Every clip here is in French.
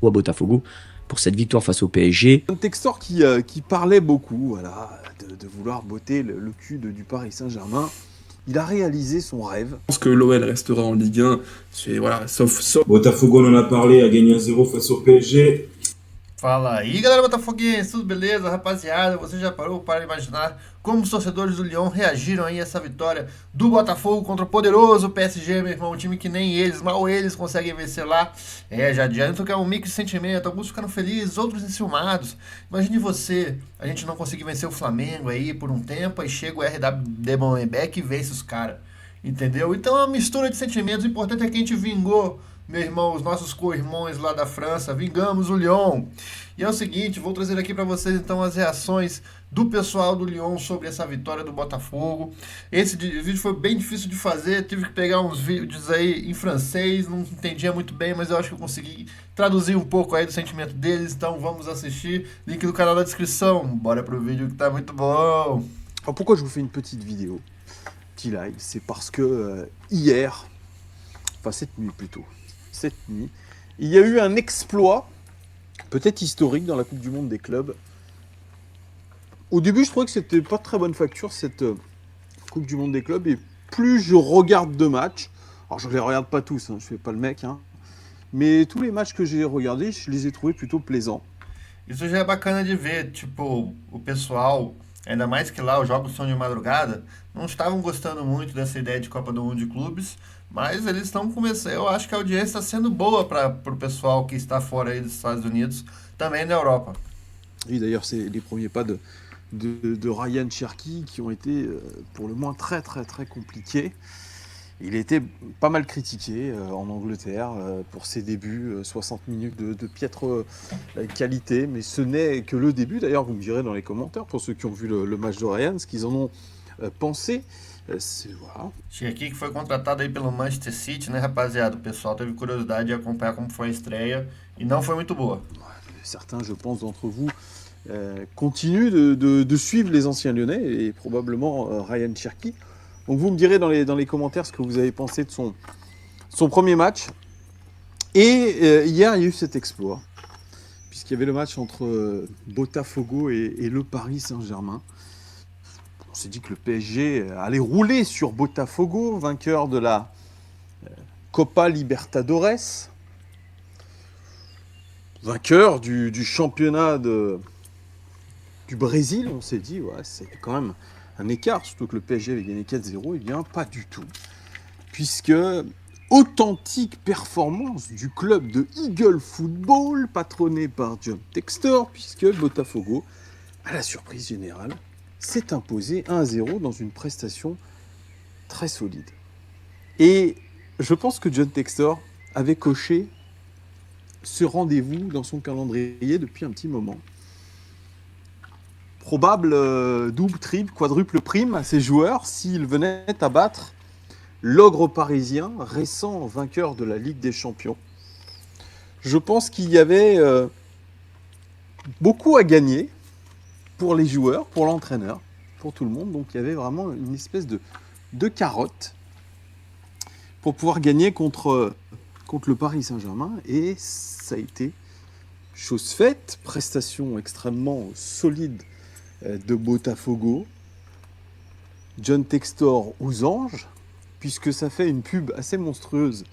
à Botafogo pour cette victoire face au PSG. Un Textor qui parlait beaucoup, voilà, de vouloir botter le cul du Paris Saint-Germain. Il a réalisé son rêve. Je pense que l'OL restera en Ligue 1, voilà, sauf. Botafogo, on en a parlé, a gagné 1-0 face au PSG. Fala aí, galera botafoguense, tudo beleza, rapaziada? Você já parou para imaginar como os torcedores do Lyon reagiram aí a essa vitória do Botafogo contra o poderoso PSG, meu irmão? Um time que nem eles, mal eles conseguem vencer lá. Já adianto que é um mix de sentimento, alguns ficaram felizes, outros enciumados. Imagine você, a gente não conseguir vencer o Flamengo aí por um tempo, aí chega o RW Molenbeek e vence os caras. Entendeu? Então é uma mistura de sentimentos. O importante é que a gente vingou, meu irmão, os nossos co-irmãos lá da França, vingamos o Lyon. E é o seguinte, vou trazer aqui para vocês então as reações do pessoal do Lyon sobre essa vitória do Botafogo. Esse vídeo foi bem difícil de fazer, tive que pegar uns vídeos aí em francês, não entendia muito bem, mas eu acho que eu consegui traduzir um pouco aí do sentimento deles, então vamos assistir. Link do canal na descrição, bora pro vídeo que tá muito bom. Alors pourquoi je vous fais une petite vidéo, petit live? C'est parce que hier, enfin cette nuit plutôt, cette nuit, il y a eu un exploit, peut-être historique dans la Coupe du Monde des clubs. Au début, je trouvais que c'était pas de très bonne facture cette Coupe du Monde des clubs, et plus je regarde de matchs, alors je les regarde pas tous, hein, je fais pas le mec, hein, mais tous les matchs que j'ai regardés, je les ai trouvés plutôt plaisants. Isso já é bacana de ver, tipo, o pessoal, ainda mais que lá os jogos são de madrugada, não estavam gostando muito dessa ideia de Copa do Mundo de clubes, mas eles estão começando, eu acho que a audiência está sendo boa para o pessoal que está fora aí dos Estados Unidos, também da Europa. Et d'ailleurs, c'est les premiers pas de Ryan Cherki qui ont été pour le moins très très très compliqués. Il a été pas mal critiqué en Angleterre pour ses débuts, 60 minutes de piètre qualité, mais ce n'est que le début. D'ailleurs, vous me direz dans les commentaires, pour ceux qui ont vu le match de Ryan, ce qu'ils en ont pensé. Voilà. Cherki que foi contratado aí pelo Manchester City, né, rapaziada? O pessoal teve curiosidade de acompanhar como foi a estreia e não foi muito boa. Certains, je pense, d'entre vous continuent de suivre les anciens Lyonnais et probablement Ryan Cherki. Donc vous me direz dans les commentaires ce que vous avez pensé de son premier match. Et hier, il y a eu cet exploit, puisqu'il y avait le match entre Botafogo et le Paris Saint-Germain. On s'est dit que le PSG allait rouler sur Botafogo, vainqueur de la Copa Libertadores, vainqueur du championnat du Brésil. On s'est dit, ouais, c'est quand même un écart, surtout que le PSG avait gagné 4-0. Eh bien, pas du tout, puisque authentique performance du club de Eagle Football, patronné par John Textor, puisque Botafogo, à la surprise générale, s'est imposé 1-0 dans une prestation très solide. Et je pense que John Textor avait coché ce rendez-vous dans son calendrier depuis un petit moment. Probable double, triple, quadruple prime à ses joueurs s'ils venaient à battre l'ogre parisien, récent vainqueur de la Ligue des Champions. Je pense qu'il y avait beaucoup à gagner pour les joueurs, pour l'entraîneur, pour tout le monde. Donc il y avait vraiment une espèce de carotte pour pouvoir gagner contre le Paris Saint-Germain. Et ça a été chose faite, prestation extrêmement solide de Botafogo, John Textor aux anges, puisque ça fait une pub assez monstrueuse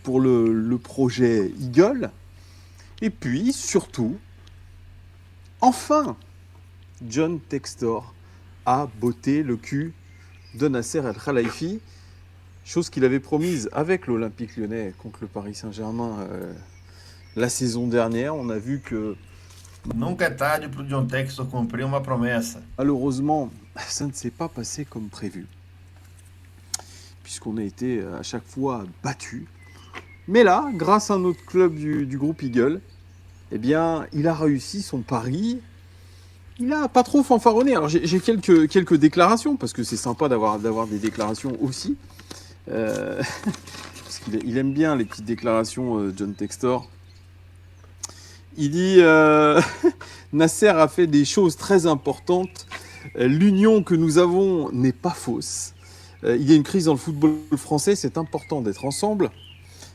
pour le projet Eagle. Et puis, surtout, enfin, John Textor a botté le cul de Nasser El Khelaifi, chose qu'il avait promise avec l'Olympique Lyonnais contre le Paris Saint-Germain la saison dernière. On a vu que Nunca é tarde pro John Textor cumprir uma promessa. malheureusement, ça ne s'est pas passé comme prévu, puisqu'on a été à chaque fois battu. Mais là, grâce à notre club du groupe Eagle, eh bien, il a réussi son pari. Il a pas trop fanfaronné. Alors j'ai quelques déclarations, parce que c'est sympa d'avoir des déclarations aussi. Parce qu'il aime bien les petites déclarations, John Textor. Il dit Nasser a fait des choses très importantes. L'union que nous avons n'est pas fausse. Il y a une crise dans le football français, c'est important d'être ensemble.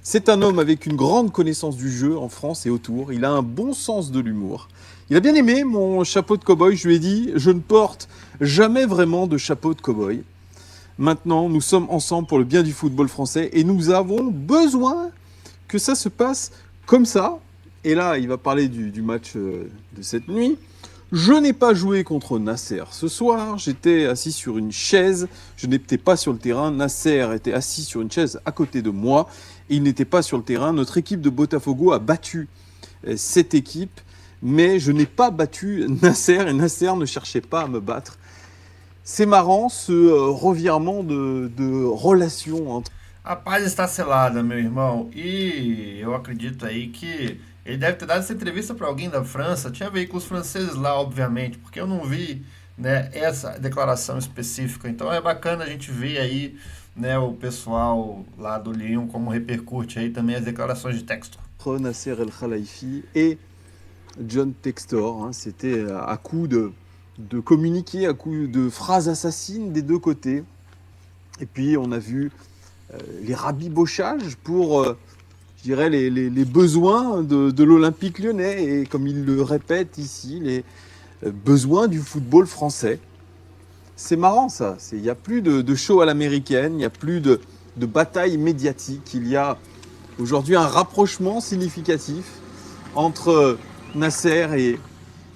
C'est un homme avec une grande connaissance du jeu en France et autour. Il a un bon sens de l'humour. Il a bien aimé mon chapeau de cow-boy. Je lui ai dit, je ne porte jamais vraiment de chapeau de cow-boy. Maintenant, nous sommes ensemble pour le bien du football français et nous avons besoin que ça se passe comme ça. Et là, il va parler du match de cette nuit. Je n'ai pas joué contre Nasser ce soir. J'étais assis sur une chaise. Je n'étais pas sur le terrain. Nasser était assis sur une chaise à côté de moi. Il n'était pas sur le terrain. Notre équipe de Botafogo a battu cette équipe. Mais je n'ai pas battu Nasser et Nasser ne cherchait pas à me battre. C'est marrant ce revirement de relation entre... A paz está selada, meu irmão, e eu acredito aí que ele deve ter dado essa entrevista para alguém da França. Tinha veículos franceses lá, obviamente, porque eu não vi, né, essa declaração específica. Então é bacana a gente ver aí, né, o pessoal lá do Lyon como repercute aí também as declarações de Textor. Nasser El Khelaifi et John Textor, hein, c'était à coup de communiquer, à coup de phrases assassines des deux côtés. Et puis on a vu les rabibochages pour, je dirais, les besoins de l'Olympique lyonnais. Et comme il le répète ici, les besoins du football français. C'est marrant ça, il n'y a plus de show à l'américaine, il n'y a plus de bataille médiatique. Il y a aujourd'hui un rapprochement significatif entre Nasser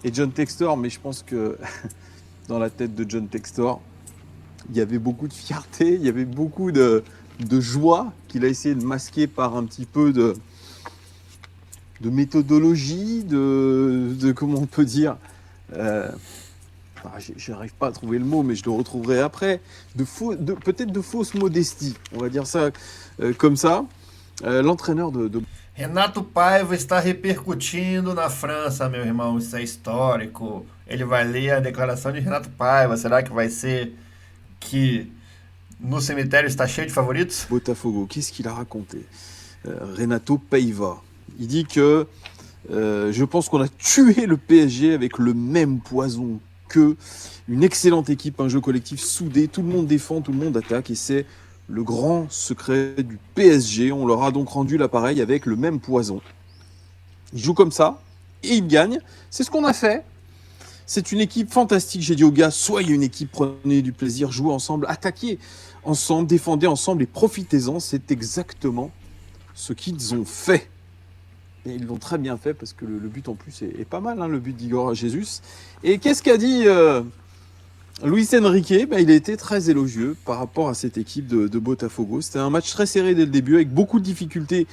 et John Textor, mais je pense que dans la tête de John Textor, il y avait beaucoup de fierté, il y avait beaucoup de joie qu'il a essayé de masquer par un petit peu de méthodologie, de comment on peut dire, j'arrive pas à trouver le mot, mais je le retrouverai après, peut-être de fausse modestie, on va dire ça comme ça. L'entraîneur de Renato Paiva está repercutindo na França, meu irmão, isso é histórico. Ele vai ler a declaração de Renato Paiva. Será que vai ser que no cemitério está cheio de favoritos? Botafogo, qu'est-ce qu'il a raconté Renato Paiva, il dit que je pense qu'on a tué le PSG avec le même poison qu'eux. Une excellente équipe, un jeu collectif soudé, tout le monde défend, tout le monde attaque et c'est le grand secret du PSG. On leur a donc rendu l'appareil avec le même poison. Ils jouent comme ça et ils gagnent. C'est ce qu'on a fait. C'est une équipe fantastique. J'ai dit aux gars, soyez une équipe, prenez du plaisir, jouez ensemble, attaquez ensemble, défendez ensemble et profitez-en. C'est exactement ce qu'ils ont fait. Et ils l'ont très bien fait parce que le but en plus est pas mal, hein, le but d'Igor Jesus. Et qu'est-ce qu'a dit Luis Enrique? Il a été très élogieux par rapport à cette équipe de Botafogo. C'était un match très serré dès le début avec beaucoup de difficultés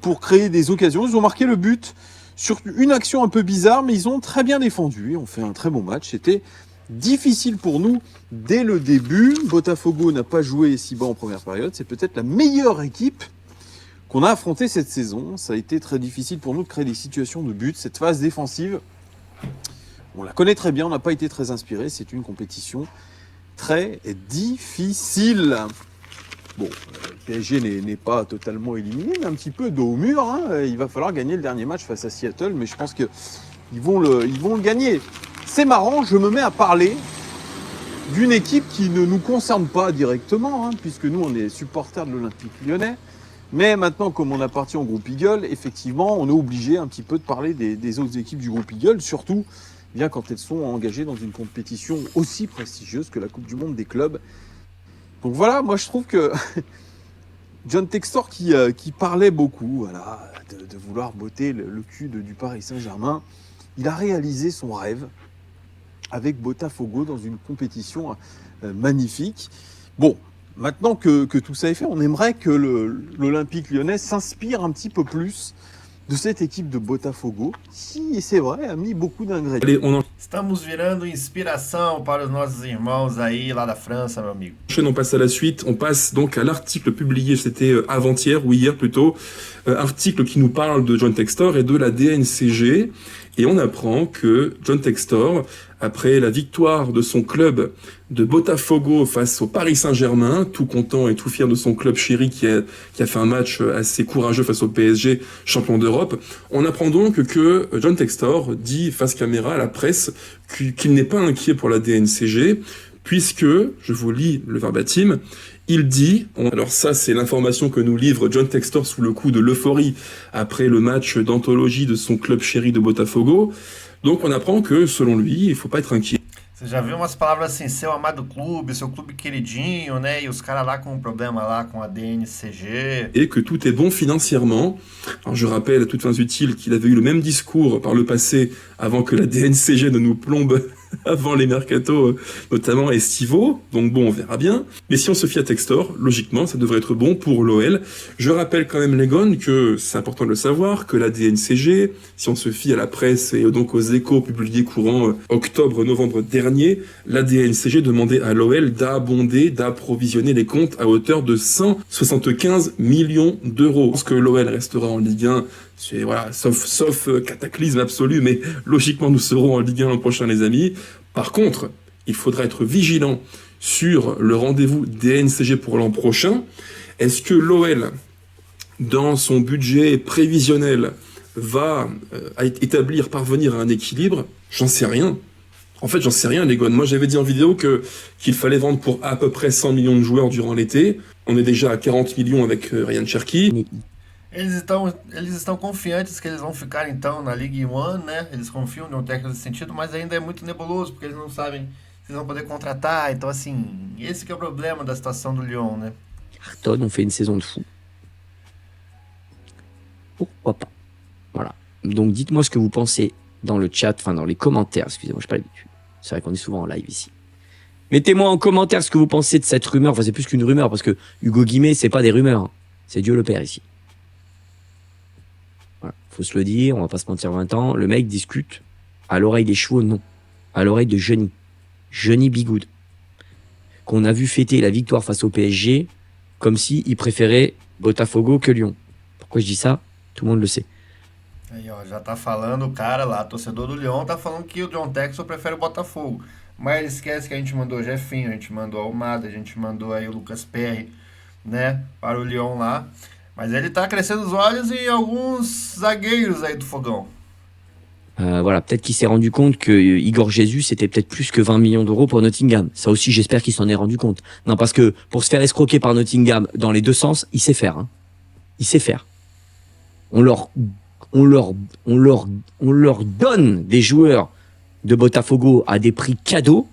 pour créer des occasions. Ils ont marqué le but sur une action un peu bizarre, mais ils ont très bien défendu. Ils ont fait un très bon match. C'était difficile pour nous dès le début. Botafogo n'a pas joué si bas en première période. C'est peut-être la meilleure équipe qu'on a affrontée cette saison. Ça a été très difficile pour nous de créer des situations de but. Cette phase défensive, on la connaît très bien, on n'a pas été très inspiré. C'est une compétition très difficile. Bon, le PSG n'est pas totalement éliminé, mais un petit peu dos au mur. Hein. Il va falloir gagner le dernier match face à Seattle, mais je pense qu'ils vont le gagner. C'est marrant, je me mets à parler d'une équipe qui ne nous concerne pas directement, hein, puisque nous, on est supporters de l'Olympique lyonnais. Mais maintenant, comme on appartient au groupe Eagle, effectivement, on est obligé un petit peu de parler des autres équipes du groupe Eagle, surtout bien quand elles sont engagées dans une compétition aussi prestigieuse que la Coupe du Monde des clubs. Donc voilà, moi je trouve que John Textor qui parlait beaucoup voilà, de vouloir botter le cul du Paris Saint-Germain, il a réalisé son rêve avec Botafogo dans une compétition magnifique. Bon, maintenant que tout ça est fait, on aimerait que l'Olympique lyonnais s'inspire un petit peu plus de cette équipe de Botafogo, qui, et c'est vrai, a mis beaucoup d'ingrédients. Allez, Estamos virando inspiração para os nossos irmãos aí lá da França, meu amigo. on passe à la suite. On passe donc à l'article publié, c'était avant-hier ou hier plutôt, article qui nous parle de John Textor et de la DNCG. Et on apprend que John Textor, après la victoire de son club de Botafogo face au Paris Saint-Germain, tout content et tout fier de son club chéri qui a fait un match assez courageux face au PSG, champion d'Europe, on apprend donc que John Textor dit face caméra à la presse qu'il n'est pas inquiet pour la DNCG, puisque, je vous lis le verbatim, il dit, alors ça c'est l'information que nous livre John Textor sous le coup de l'euphorie après le match d'anthologie de son club chéri de Botafogo, donc on apprend que selon lui, il faut pas être inquiet. Você já viu umas palavras assim, seu amado clube, seu clube queridinho, né? E os caras lá com um problema lá com a DNCG. Et que tout est bon financièrement. Alors je rappelle à toutes fins utiles qu'il avait eu le même discours par le passé avant que la DNCG ne nous plombe avant les mercatos, notamment estivaux. Donc bon, on verra bien. Mais si on se fie à Textor, logiquement, ça devrait être bon pour l'OL. Je rappelle quand même, les gones, que c'est important de le savoir, que la DNCG, si on se fie à la presse et donc aux échos publiés courant octobre-novembre dernier, la DNCG demandait à l'OL d'abonder, d'approvisionner les comptes à hauteur de 175 millions d'euros. Parce que l'OL restera en Ligue 1, c'est, voilà, sauf cataclysme absolu, mais logiquement nous serons en Ligue 1 l'an prochain, les amis. Par contre, il faudra être vigilant sur le rendez-vous DNCG pour l'an prochain. Est-ce que l'OL, dans son budget prévisionnel, va parvenir à un équilibre? J'en sais rien. En fait, j'en sais rien, les gars. Moi, j'avais dit en vidéo qu'il fallait vendre pour à peu près 100 millions de joueurs durant l'été. On est déjà à 40 millions avec Ryan Cherki. Eles estão confiantes que eles vão ficar então na Ligue 1, né? Eles confiam no técnico nesse sentido, mas ainda é muito nebuloso, porque eles não sabem se eles vão poder contratar. Então, assim, esse que é o problema da situação do Lyon, né? Carton, on fait une saison de fou. Pourquoi pas? Voilà. Donc dites-moi ce que vous pensez dans le chat, enfin dans les commentaires, excusez-moi, je n'ai pas l'habitude. C'est vrai qu'on est souvent en live ici. Mettez-moi en commentaire ce que vous pensez de cette rumeur. Enfin, c'est plus qu'une rumeur, parce que Hugo Guimet, c'est pas des rumeurs. Hein. C'est Dieu le Père ici. Voilà. Faut se le dire, on va pas se mentir 20 ans. Le mec discute à l'oreille des chevaux, non. À l'oreille de Johnny Bigoud. Qu'on a vu fêter la victoire face au PSG comme s'il préférait Botafogo que Lyon. Pourquoi je dis ça? Tout le monde le sait. Aí, ó, já tá falando o cara lá, torcedor do Lyon, tá falando que o John Textor prefere o Botafogo. Mas ele esquece que a gente mandou o Jefinho, a gente mandou o Almada, a gente mandou aí o Lucas Perry, né, para o Lyon lá. Mas ele tá crescendo os olhos em alguns zagueiros aí do Fogão. Voilà, peut-être qu'il s'est rendu compte que Igor Jesus c'était peut-être plus que 20 millions d'euros pour Nottingham. Ça aussi, j'espère qu'il s'en est rendu compte. Non, parce que pour se faire escroquer par Nottingham dans les deux sens, il sait faire. Hein. Il sait faire. On leur donne des joueurs de Botafogo à des prix cadeaux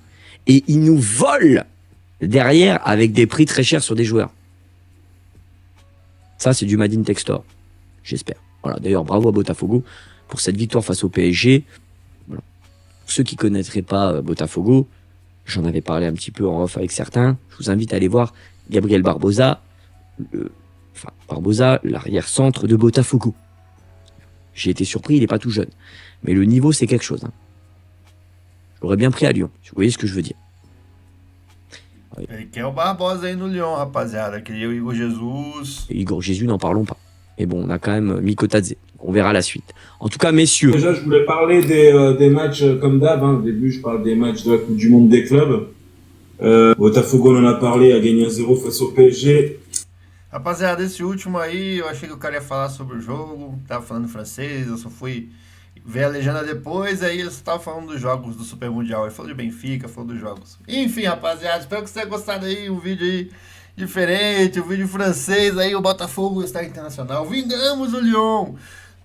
et ils nous volent derrière avec des prix très chers sur des joueurs. Ça, c'est du Madin Textor. J'espère. Voilà. D'ailleurs, bravo à Botafogo pour cette victoire face au PSG. Voilà. Pour ceux qui ne connaîtraient pas Botafogo, j'en avais parlé un petit peu en off avec certains. Je vous invite à aller voir Gabriel Barbosa, l'arrière-centre de Botafogo. J'ai été surpris, il n'est pas tout jeune. Mais le niveau, c'est quelque chose. Hein. Je l'aurais bien pris à Lyon. Vous voyez ce que je veux dire. Ele quer o Barbosa aí no Lyon, rapaziada. Queria o Igor Jesus. Et Igor Jesus, n'en parlons pas. Mais bon, on a quand même Mikotadze. On verra la suite. En tout cas, messieurs. Déjà, je voulais parler des matchs comme d'hab. Hein. Au début, je parle des matchs de la Coupe du Monde des clubs. Botafogo, on en a parlé, a gagné 1-0 face au PSG. Rapaziada, esse último aí, eu achei que o cara ia falar sobre o jogo, tava falando francês, eu só fui ver a legenda depois, aí ele só tava falando dos jogos do Super Mundial, ele falou de Benfica, falou dos jogos. Enfim, rapaziada, espero que você tenha gostado aí, um vídeo aí diferente, um vídeo francês aí, o Botafogo está internacional, vingamos o Lyon!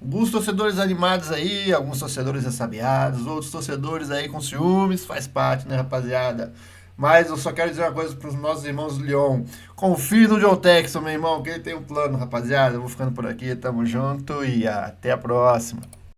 Alguns torcedores animados aí, alguns torcedores ressabiados, outros torcedores aí com ciúmes, faz parte, né, rapaziada? Mas eu só quero dizer uma coisa para os nossos irmãos do Lyon. Confie no John Textor, meu irmão, que ele tem um plano, rapaziada. Eu vou ficando por aqui, tamo junto e até a próxima.